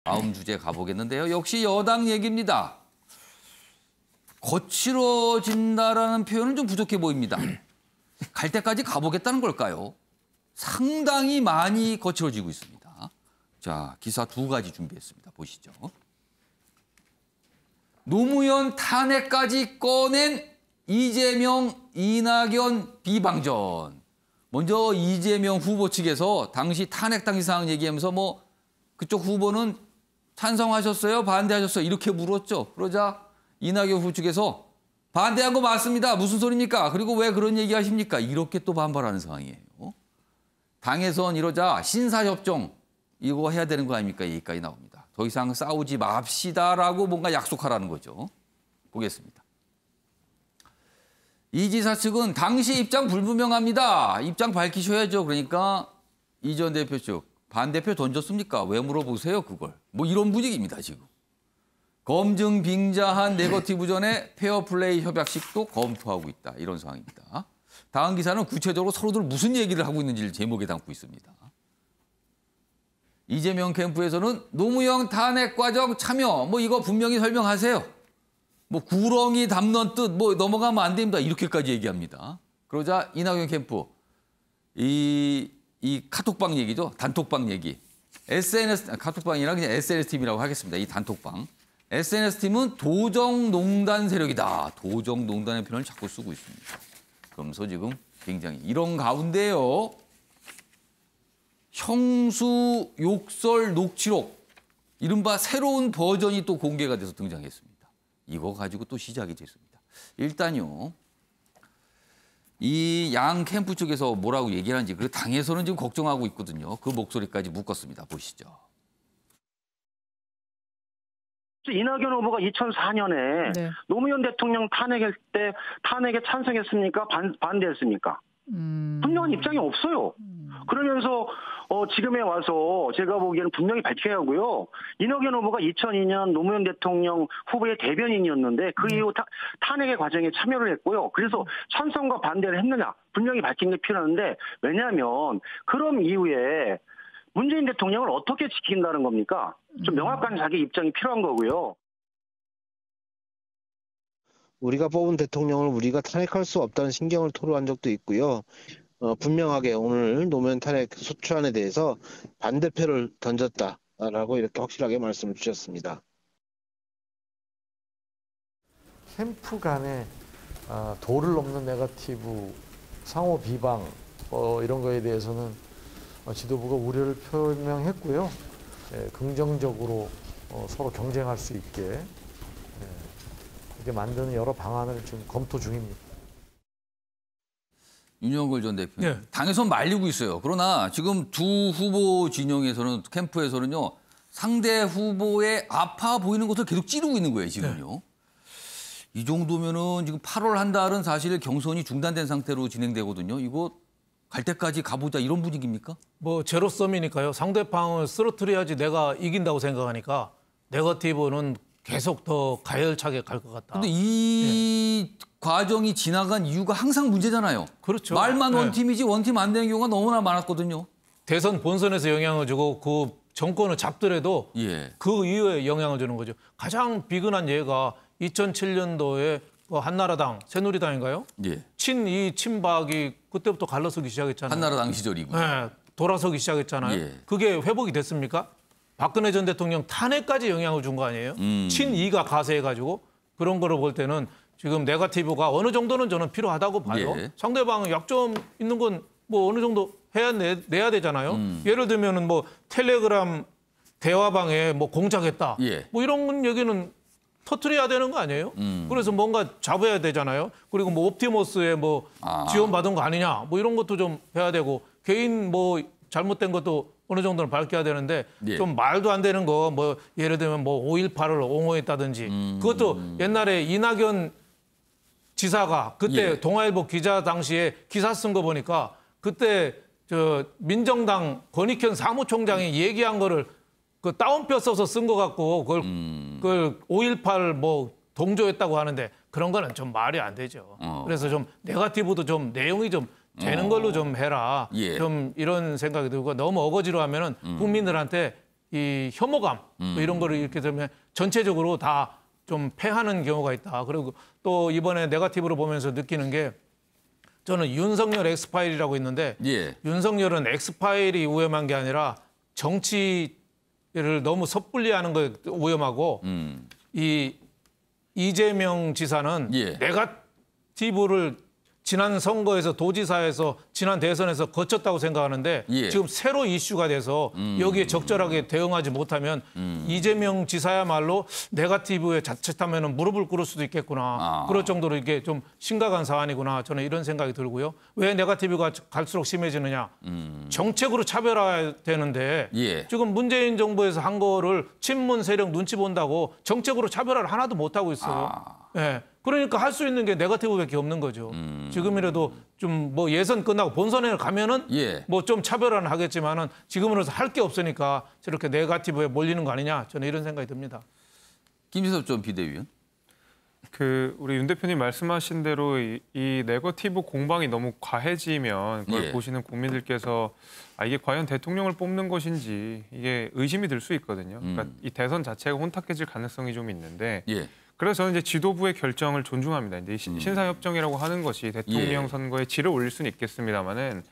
다음 주제 가보겠는데요. 역시 여당 얘기입니다. 거칠어진다라는 표현은 좀 부족해 보입니다. 갈 때까지 가보겠다는 걸까요? 상당히 많이 거칠어지고 있습니다. 자, 기사 두 가지 준비했습니다. 보시죠. 노무현 탄핵까지 꺼낸 이재명, 이낙연 비방전. 먼저 이재명 후보 측에서 당시 탄핵 당시 상황 얘기하면서 뭐 그쪽 후보는 찬성하셨어요? 반대하셨어요? 이렇게 물었죠. 그러자 이낙연 후보 측에서 반대한 거 맞습니다. 무슨 소리입니까? 그리고 왜 그런 얘기 하십니까? 이렇게 또 반발하는 상황이에요. 당에선 이러자 신사협정 이거 해야 되는 거 아닙니까? 얘기까지 나옵니다. 더 이상 싸우지 맙시다라고 뭔가 약속하라는 거죠. 보겠습니다. 이 지사 측은 당시 입장 불분명합니다. 입장 밝히셔야죠. 그러니까 이 전 대표 측 반대표 던졌습니까? 왜 물어보세요, 그걸. 뭐 이런 분위기입니다, 지금. 검증 빙자한 네거티브 전에 페어플레이 협약식도 검토하고 있다. 이런 상황입니다. 다음 기사는 구체적으로 서로들 무슨 얘기를 하고 있는지를 제목에 담고 있습니다. 이재명 캠프에서는 노무현 탄핵 과정 참여 뭐 이거 분명히 설명하세요. 뭐 구렁이 담는 뜻 뭐 넘어가면 안 됩니다. 이렇게까지 얘기합니다. 그러자 이낙연 캠프 이 카톡방 얘기죠. 단톡방 얘기. SNS 카톡방이랑 그냥 SNS 팀이라고 하겠습니다. 이 단톡방. SNS 팀은 도정농단 세력이다. 도정농단의 표현을 자꾸 쓰고 있습니다. 그러면서 지금 굉장히 이런 가운데요. 형수 욕설 녹취록 이른바 새로운 버전이 또 공개가 돼서 등장했습니다. 이거 가지고 또 시작이 됐습니다. 일단요. 이 양 캠프 쪽에서 뭐라고 얘기를 하는지 그 당에서는 지금 걱정하고 있거든요. 그 목소리까지 묶었습니다. 보시죠. 이낙연 후보가 2004년에 네. 노무현 대통령 탄핵할 때 탄핵에 찬성했습니까? 반대했습니까? 분명한 입장이 없어요. 그러면서 지금에 와서 제가 보기에는 분명히 밝혀야 하고요. 이낙연 후보가 2002년 노무현 대통령 후보의 대변인이었는데 그 이후 탄핵의 과정에 참여를 했고요. 그래서 찬성과 반대를 했느냐 분명히 밝히는 게 필요한데 왜냐하면 그럼 이후에 문재인 대통령을 어떻게 지킨다는 겁니까? 좀 명확한 자기 입장이 필요한 거고요. 우리가 뽑은 대통령을 우리가 탄핵할 수 없다는 신경을 토로한 적도 있고요. 분명하게 오늘 노무현 탄핵 소추안에 대해서 반대표를 던졌다라고 이렇게 확실하게 말씀을 주셨습니다. 캠프 간에 도를 넘는 네거티브 상호 비방 이런 거에 대해서는 지도부가 우려를 표명했고요. 긍정적으로 서로 경쟁할 수 있게 이렇게 만드는 여러 방안을 지금 검토 중입니다. 윤영걸 전 대표님. 네. 당에선 말리고 있어요. 그러나 지금 두 후보 진영에서는 캠프에서는요. 상대 후보의 아파 보이는 것을 계속 찌르고 있는 거예요. 지금요. 네. 이 정도면은 지금 8월 한 달은 사실 경선이 중단된 상태로 진행되거든요. 이거 갈 때까지 가보자 이런 분위기입니까? 뭐 제로섬이니까요. 상대방을 쓰러뜨려야지 내가 이긴다고 생각하니까 네거티브는 계속 더 가열차게 갈 것 같다. 근데 이 과정이 지나간 이유가 항상 문제잖아요. 그렇죠. 말만 원팀이지 원팀 안 되는 경우가 너무나 많았거든요. 대선 본선에서 영향을 주고 그 정권을 잡더라도 그 이후에 영향을 주는 거죠. 가장 비근한 예가 2007년도에 한나라당, 새누리당인가요? 친이 친박이 그때부터 갈라서기 시작했잖아요. 한나라당 시절이고. 네, 돌아서기 시작했잖아요. 그게 회복이 됐습니까? 박근혜 전 대통령 탄핵까지 영향을 준 거 아니에요? 친이가 가세해가지고 그런 거를 볼 때는 지금 네거티브가 어느 정도는 저는 필요하다고 봐요. 상대방은 약점 있는 건 뭐 어느 정도 내야 되잖아요. 예를 들면은 뭐 텔레그램 대화방에 뭐 공작했다. 뭐 이런 얘기는 터트려야 되는 거 아니에요? 그래서 뭔가 잡아야 되잖아요. 그리고 뭐 옵티머스에 뭐 지원받은 거 아니냐. 뭐 이런 것도 좀 해야 되고 개인 뭐 잘못된 것도 어느 정도는 밝혀야 되는데 좀 말도 안 되는 거 뭐 예를 들면 뭐 5.18을 옹호했다든지 그것도 옛날에 이낙연 지사가 그때 동아일보 기자 당시에 기사 쓴 거 보니까 그때 저 민정당 권익현 사무총장이 얘기한 거를 그 따옴표 써서 쓴 거 갖고 그걸 5.18 뭐 동조했다고 하는데 그런 거는 좀 말이 안 되죠. 그래서 좀 네거티브도 좀 내용이 좀 되는 걸로 좀 해라. 좀 이런 생각이 들고 너무 어거지로 하면은 국민들한테 이 혐오감 뭐 이런 거를 이렇게 되면 전체적으로 다 좀 패하는 경우가 있다. 그리고 또 이번에 네거티브로 보면서 느끼는 게 저는 윤석열 엑스파일이라고 있는데 예. 윤석열은 엑스파일이 위험한 게 아니라 정치를 너무 섣불리 하는 거 위험하고 이 이재명 지사는 예. 네거티브를 지난 선거에서 도지사에서 지난 대선에서 거쳤다고 생각하는데 예. 지금 새로 이슈가 돼서 여기에 적절하게 대응하지 못하면 이재명 지사야말로 네거티브에 자칫하면 무릎을 꿇을 수도 있겠구나. 그럴 정도로 이게 좀 심각한 사안이구나. 저는 이런 생각이 들고요. 왜 네거티브가 갈수록 심해지느냐. 정책으로 차별화해야 되는데 예. 지금 문재인 정부에서 한 거를 친문 세력 눈치 본다고 정책으로 차별화를 하나도 못하고 있어요. 예. 그러니까 할 수 있는 게 네거티브밖에 없는 거죠. 지금이라도 좀 뭐 예선 끝나고 본선에 가면은 예. 뭐 좀 차별화는 하겠지만은 지금으로서 할 게 없으니까 저렇게 네거티브에 몰리는 거 아니냐 저는 이런 생각이 듭니다. 김지섭 전 비대위원. 우리 윤 대표님 말씀하신 대로 이 네거티브 공방이 너무 과해지면 그걸 예. 보시는 국민들께서 이게 과연 대통령을 뽑는 것인지 이게 의심이 들 수 있거든요. 그러니까 이 대선 자체가 혼탁해질 가능성이 좀 있는데 예. 그래서 저는 이제 지도부의 결정을 존중합니다. 이제 신사협정이라고 하는 것이 대통령 예. 선거에 질을 올릴 수는 있겠습니다만은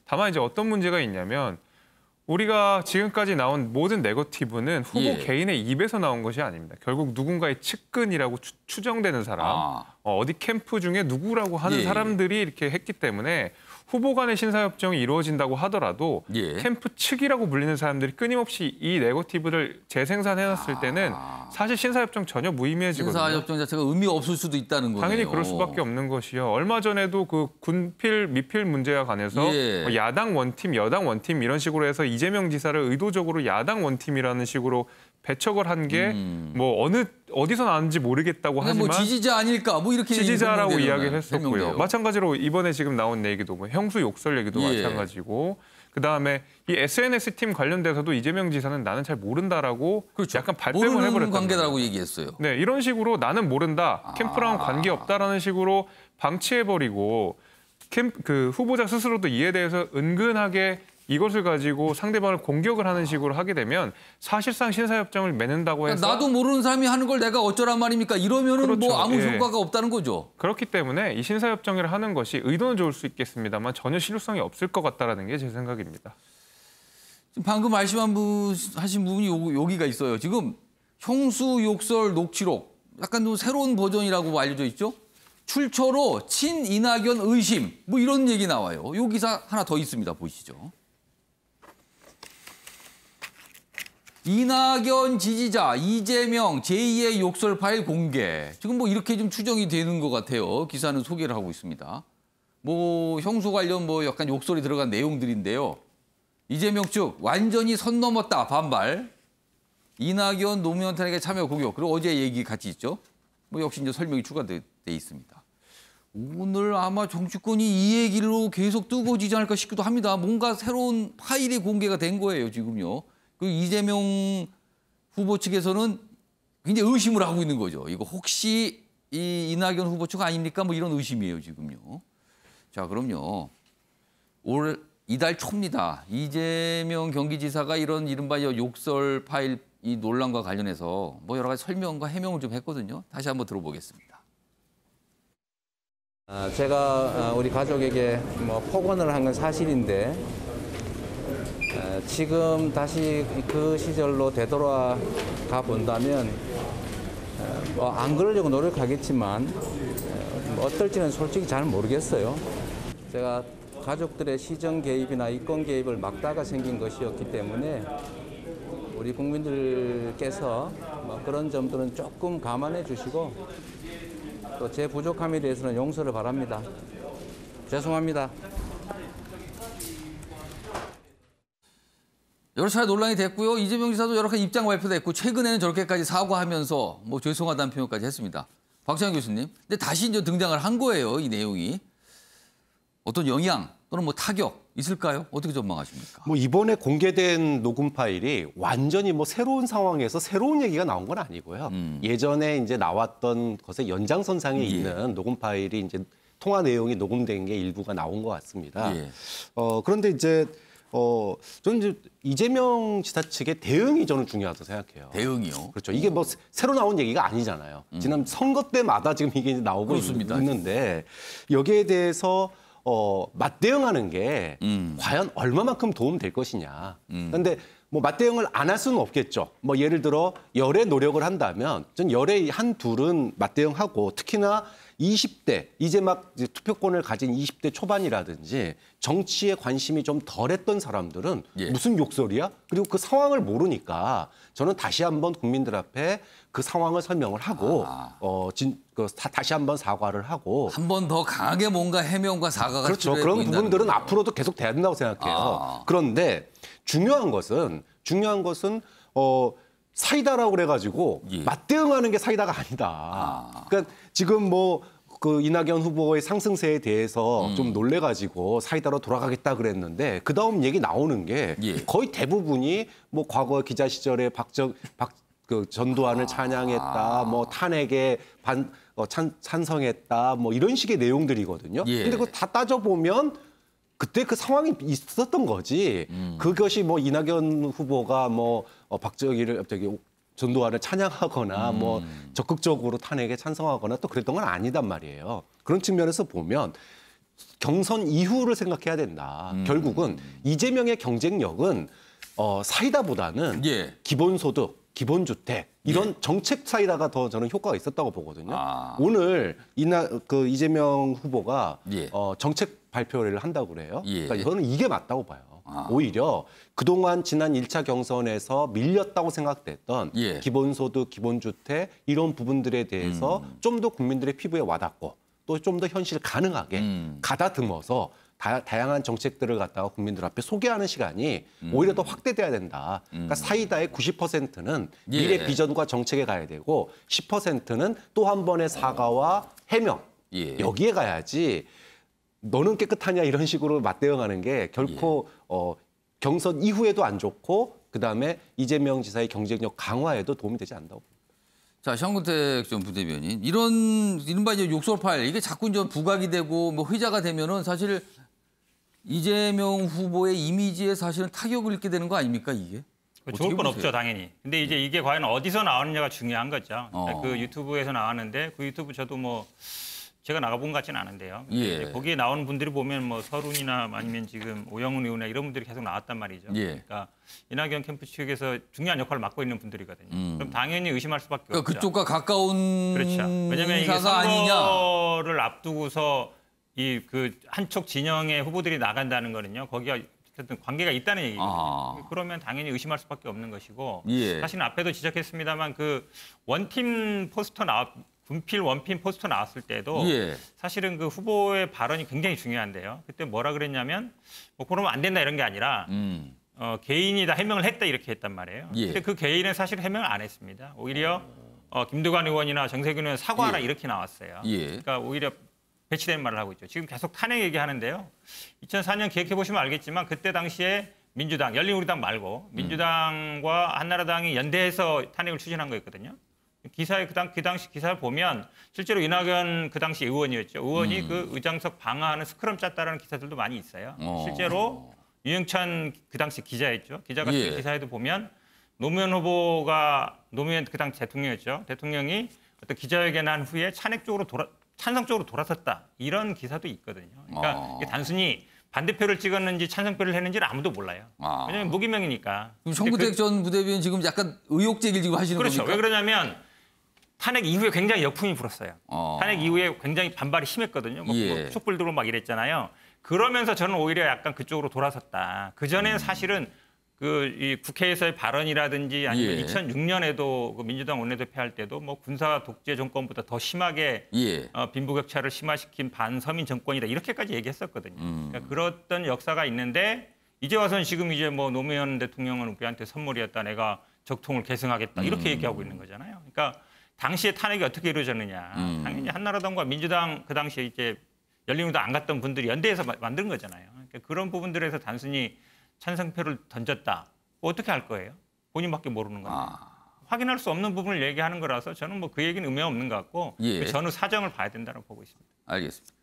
다만 이제 어떤 문제가 있냐면 우리가 지금까지 나온 모든 네거티브는 후보 예. 개인의 입에서 나온 것이 아닙니다. 결국 누군가의 측근이라고 추정되는 사람, 어디 캠프 중에 누구라고 하는 예. 사람들이 이렇게 했기 때문에 후보 간의 신사협정이 이루어진다고 하더라도 예. 캠프 측이라고 불리는 사람들이 끊임없이 이 네거티브를 재생산해놨을 때는 사실 신사협정 전혀 무의미해지거든요. 신사협정 자체가 의미 없을 수도 있다는 거네요. 당연히 그럴 수밖에 없는 것이요. 얼마 전에도 그 군필 미필 문제와 관해서 예. 뭐 야당 원팀, 여당 원팀 이런 식으로 해서 이재명 지사를 의도적으로 야당 원팀이라는 식으로 배척을 한 게 뭐 어디서 나왔는지 모르겠다고 하지만 뭐 지지자 아닐까 뭐 이렇게 지지자라고 이야기를 했었고요. 설명돼요. 마찬가지로 이번에 지금 나온 얘기도 뭐 형수 욕설 얘기도 예. 마찬가지고 그다음에 이 SNS 팀 관련돼서도 이재명 지사는 나는 잘 모른다라고 그렇죠. 약간 발뺌을 모르는 해버렸다는 관계라고 거예요. 얘기했어요. 네, 이런 식으로 나는 모른다, 캠프랑은 관계없다라는 식으로 방치해버리고 그 후보자 스스로도 이에 대해서 은근하게 이것을 가지고 상대방을 공격을 하는 식으로 하게 되면 사실상 신사협정을 맺는다고 해서 나도 모르는 사람이 하는 걸 내가 어쩌란 말입니까? 이러면은 그렇죠. 뭐 아무 예. 효과가 없다는 거죠. 그렇기 때문에 이 신사협정을 하는 것이 의도는 좋을 수 있겠습니다만 전혀 실효성이 없을 것 같다라는 게 제 생각입니다. 지금 방금 하신 부분이 여기가 있어요. 지금 형수 욕설 녹취록 약간 좀 새로운 버전이라고 알려져 있죠. 출처로 친 이낙연 의심 뭐 이런 얘기 나와요. 요 기사 하나 더 있습니다. 보시죠. 이낙연 지지자 이재명 제2의 욕설 파일 공개. 지금 뭐 이렇게 좀 추정이 되는 것 같아요. 기사는 소개를 하고 있습니다. 뭐 형수 관련 뭐 약간 욕설이 들어간 내용들인데요. 이재명 측 완전히 선 넘었다 반발. 이낙연 노무현 탄핵에 참여 공격. 그리고 어제 얘기 같이 있죠. 뭐 역시 이제 설명이 추가돼 있습니다. 오늘 아마 정치권이 이 얘기로 계속 뜨거워지지 않을까 싶기도 합니다. 뭔가 새로운 파일이 공개가 된 거예요, 지금요. 그 이재명 후보 측에서는 굉장히 의심을 하고 있는 거죠. 이거 혹시 이 이낙연 후보 측 아닙니까? 뭐 이런 의심이에요, 지금요. 자, 그럼요. 올 이달 초입니다. 이재명 경기지사가 이런 이른바 욕설 파일 이 논란과 관련해서 뭐 여러 가지 설명과 해명을 좀 했거든요. 다시 한번 들어보겠습니다. 제가 우리 가족에게 뭐 폭언을 한 건 사실인데 지금 다시 그 시절로 되돌아가 본다면 안 그러려고 노력하겠지만 어떨지는 솔직히 잘 모르겠어요. 제가 가족들의 시정 개입이나 이권 개입을 막다가 생긴 것이었기 때문에 우리 국민들께서 그런 점들은 조금 감안해 주시고 또 제 부족함에 대해서는 용서를 바랍니다. 죄송합니다. 여러 차례 논란이 됐고요. 이재명 지사도 여러 가지 입장 발표됐고 최근에는 저렇게까지 사과하면서 뭐 죄송하다는 표현까지 했습니다. 박찬영 교수님, 근데 다시 이제 등장을 한 거예요. 이 내용이 어떤 영향 또는 뭐 타격 있을까요? 어떻게 전망하십니까? 뭐 이번에 공개된 녹음 파일이 완전히 뭐 새로운 상황에서 새로운 얘기가 나온 건 아니고요. 예전에 이제 나왔던 것의 연장선상에 있는 녹음 파일이 이제 통화 내용이 녹음된 게 일부가 나온 것 같습니다. 그런데 이제 저는 이제 이재명 지사 측의 대응이 저는 중요하다고 생각해요. 대응이요? 그렇죠. 이게 뭐 새로 나온 얘기가 아니잖아요. 지난 선거 때마다 지금 이게 나오고 그렇습니다. 있는데 여기에 대해서 맞대응하는 게 과연 얼마만큼 도움될 것이냐. 그런데 뭐 맞대응을 안 할 수는 없겠죠. 뭐 예를 들어 열의 노력을 한다면 전 열의 한 둘은 맞대응하고 특히나 20대 이제 막 이제 투표권을 가진 20대 초반이라든지 정치에 관심이 좀 덜했던 사람들은 무슨 욕설이야? 그리고 그 상황을 모르니까 저는 다시 한번 국민들 앞에 그 상황을 설명을 하고 다시 한번 사과를 하고 한 번 더 강하게 뭔가 해명과 사과가 그렇죠. 그런 부분들은 앞으로도 계속 돼야 된다고 생각해요. 그런데 중요한 것은 사이다라고 그래가지고 맞대응하는 게 사이다가 아니다. 그러니까 지금 뭐 그 이낙연 후보의 상승세에 대해서 좀 놀래가지고 사이다로 돌아가겠다 그랬는데 그 다음 얘기 나오는 게 거의 대부분이 뭐 과거 기자 시절에 전두환을 찬양했다, 뭐 탄핵에 찬성했다, 뭐 이런 식의 내용들이거든요. 근데 그거 다 따져보면 그때 그 상황이 있었던 거지. 그것이 뭐 이낙연 후보가 뭐 전두환을 찬양하거나 뭐 적극적으로 탄핵에 찬성하거나 또 그랬던 건 아니단 말이에요. 그런 측면에서 보면 경선 이후를 생각해야 된다. 결국은 이재명의 경쟁력은 사이다보다는 기본소득, 기본주택 이런 저책 사이다가 더 저는 효과가 있었다고 보거든요. 오늘 이재명 후보가 정책 발표를 한다고 그래요. 그러니까 저는 이게 맞다고 봐요. 오히려 그동안 지난 1차 경선에서 밀렸다고 생각됐던 기본소득, 기본주택 이런 부분들에 대해서 좀 더 국민들의 피부에 와닿고 또 좀 더 현실 가능하게 가다듬어서 다양한 정책들을 갖다가 국민들 앞에 소개하는 시간이 오히려 더 확대돼야 된다. 그러니까 사이다의 90%는 미래 비전과 정책에 가야 되고 10%는 또 한 번의 사과와 해명 여기에 가야지 너는 깨끗하냐 이런 식으로 맞대응하는 게 결코 경선 이후에도 안 좋고 그다음에 이재명 지사의 경쟁력 강화에도 도움이 되지 않는다고 봅니다. 자, 정근택 전 부대변인 이런 이른바 이제 욕설 파일 이게 자꾸 이제 부각이 되고 뭐 회자가 되면은 사실 이재명 후보의 이미지에 사실은 타격을 입게 되는 거 아닙니까 이게? 좋을 건 없죠 당연히. 근데 이제 이게 과연 어디서 나오느냐가 중요한 거죠. 그 유튜브에서 나왔는데 그 유튜브 저도 뭐 제가 나가본 것 같지는 않은데요. 거기에 나오는 분들이 보면 뭐 서른이나 아니면 지금 오영훈 의원이나 이런 분들이 계속 나왔단 말이죠. 그러니까 이낙연 캠프 측에서 중요한 역할을 맡고 있는 분들이거든요. 그럼 당연히 의심할 수밖에 없죠. 그쪽과 가까운 그렇죠. 왜냐하면 이게 선거를 앞두고서 이 그 한쪽 진영의 후보들이 나간다는 거는요. 거기가 어쨌든 관계가 있다는 얘기거든요. 그러면 당연히 의심할 수밖에 없는 것이고 사실은 앞에도 지적했습니다만 그 원팀 포스터 분필 원핀 포스터 나왔을 때도 사실은 그 후보의 발언이 굉장히 중요한데요. 그때 뭐라 그랬냐면 뭐 그러면 안 된다 이런 게 아니라 개인이 다 해명을 했다 이렇게 했단 말이에요. 근데 그 개인은 사실 해명을 안 했습니다. 오히려 김두관 의원이나 정세균 의원 사과하라 이렇게 나왔어요. 그러니까 오히려 배치된 말을 하고 있죠. 지금 계속 탄핵 얘기하는데요. 2004년 기억해보시면 알겠지만 그때 당시에 민주당, 열린우리당 말고 민주당과 한나라당이 연대해서 탄핵을 추진한 거였거든요. 기사에 그 당시 기사를 보면 실제로 이낙연 그 당시 의원이었죠. 의원이 그 의장석 방어하는 스크럼 짰다라는 기사들도 많이 있어요. 실제로 유영찬 그 당시 기자였죠. 기자가 쓴 기사에도 보면 노무현 그 당시 대통령이었죠. 대통령이 어떤 기자회견한 후에 찬성 쪽으로 돌아섰다. 이런 기사도 있거든요. 그러니까 이게 단순히 반대표를 찍었는지 찬성표를 했는지를 아무도 몰라요. 왜냐하면 무기명이니까. 정근택 전 부대변인 지금 약간 의혹 제기를 지금 하시는 그렇죠. 겁니까? 왜 그러냐면 탄핵 이후에 굉장히 역풍이 불었어요. 탄핵 이후에 굉장히 반발이 심했거든요. 뭐 촛불 들고 막 이랬잖아요. 그러면서 저는 오히려 약간 그쪽으로 돌아섰다. 그전에는 사실은 이 국회에서의 발언이라든지 아니면 2006년에도 그 민주당 원내대표 할 때도 뭐 군사 독재 정권보다 더 심하게 빈부격차를 심화시킨 반서민 정권이다 이렇게까지 얘기했었거든요. 그러니까 그랬던 역사가 있는데 이제 와서는 지금 이제 뭐 노무현 대통령은 우리한테 선물이었다. 내가 적통을 계승하겠다 이렇게 얘기하고 있는 거잖아요. 그러니까 당시에 탄핵이 어떻게 이루어졌느냐. 당연히 한나라당과 민주당 그 당시에 이제 열린우리당 안 갔던 분들이 연대해서 만든 거잖아요. 그러니까 그런 부분들에서 단순히 찬성표를 던졌다. 어떻게 할 거예요? 본인밖에 모르는 겁니다. 확인할 수 없는 부분을 얘기하는 거라서 저는 뭐 그 얘기는 의미 없는 것 같고 전후 사정을 봐야 된다고 보고 있습니다. 알겠습니다.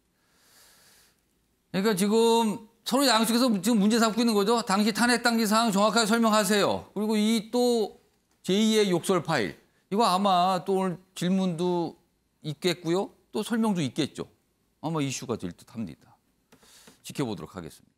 그러니까 지금 서로 양측에서 지금 문제 삼고 있는 거죠. 당시 탄핵 당시 사항 정확하게 설명하세요. 그리고 이 또 제2의 욕설 파일. 이거 아마 또 오늘 질문도 있겠고요. 또 설명도 있겠죠. 아마 이슈가 될 듯합니다. 지켜보도록 하겠습니다.